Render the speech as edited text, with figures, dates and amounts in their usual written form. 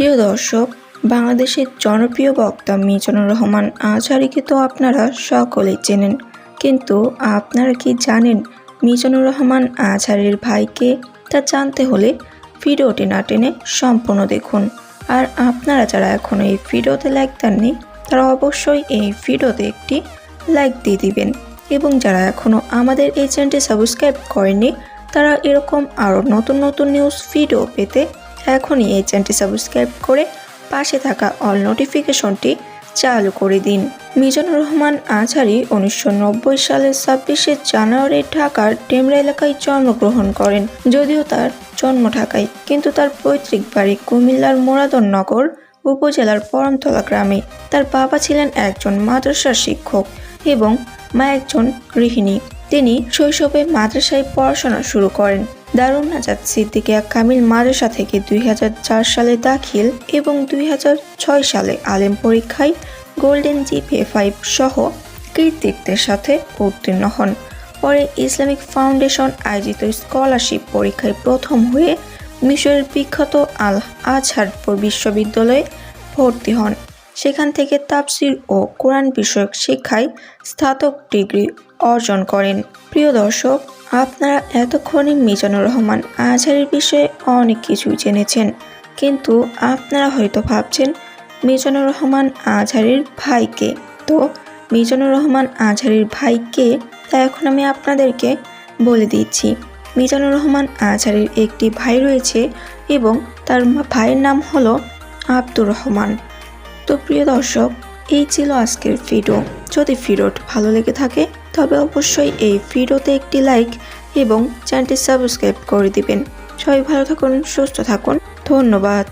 প্রিয় দর্শক, বাংলাদেশের জনপ্রিয় বক্তা মিজানুর রহমান আজহারীকে তো আপনারা সকলেই চেনেন, কিন্তু আপনারা কি জানেন মিজানুর রহমান আজহারীর ভাইকে? তা জানতে হলে ভিডিওটি না টেনে সম্পূর্ণ দেখুন। আর আপনারা যারা এখনও এই ভিডিওতে লাইক দেননি তারা অবশ্যই এই ভিডিওতে একটি লাইক দিয়ে দিবেন, এবং যারা এখনও আমাদের এই চ্যানেলটি সাবস্ক্রাইব করেননি তারা এরকম আরও নতুন নতুন নিউজ ভিডিও পেতে এখনই এই চ্যানেলটি সাবস্ক্রাইব করে পাশে থাকা অল নোটিফিকেশনটি চালু করে দিন। মিজানুর রহমান আজহারী 1990 সালের 26শে জানুয়ারি ঢাকার ডেমরা এলাকায় জন্মগ্রহণ করেন। যদিও তার জন্ম ঢাকায়, কিন্তু তার পৈতৃক বাড়ি কুমিল্লার মুরাদনগর উপজেলার পরমতলা গ্রামে। তার বাবা ছিলেন একজন মাদ্রাসার শিক্ষক এবং মা একজন গৃহিণী। তিনি শৈশবে মাদ্রাসায় পড়াশোনা শুরু করেন। দারুন নাজাত সিদ্দিকিয়া কামিল মাদ্রাসা থেকে 2004 সালে দাখিল এবং 2006 সালে আলেম পরীক্ষায় গোল্ডেন GPA-5 সহ কৃতিত্বের সাথে উত্তীর্ণ হন। পরে ইসলামিক ফাউন্ডেশন আয়োজিত স্কলারশিপ পরীক্ষায় প্রথম হয়ে মিশরের বিখ্যাত আল আজহার বিশ্ববিদ্যালয়ে ভর্তি হন। সেখান থেকে তাফসির ও কোরআন বিষয়ক শিক্ষায় স্নাতক ডিগ্রি অর্জন করেন। প্রিয় দর্শক, আপনারা এতক্ষণে মিজানুর রহমান আজহারীর বিষয়ে অনেক কিছুই জেনেছেন, কিন্তু আপনারা হয়তো ভাবছেন মিজানুর রহমান আজহারীর ভাইকে। তো মিজানুর রহমান আজহারীর ভাইকে তা এখন আমি আপনাদেরকে বলে দিচ্ছি। মিজানুর রহমান আজহারীর একটি ভাই রয়েছে এবং তার ভাইয়ের নাম হলো আব্দুর রহমান। তো প্রিয় দর্শক, এই ছিল আজকের ভিডিও। যদি ভিডিওটি ভালো লেগে থাকে তবে অবশ্যই এই ভিডিওতে একটি লাইক এবং চ্যানেলটি সাবস্ক্রাইব করে দিবেন। সবাই ভালো থাকুন, সুস্থ থাকুন, ধন্যবাদ।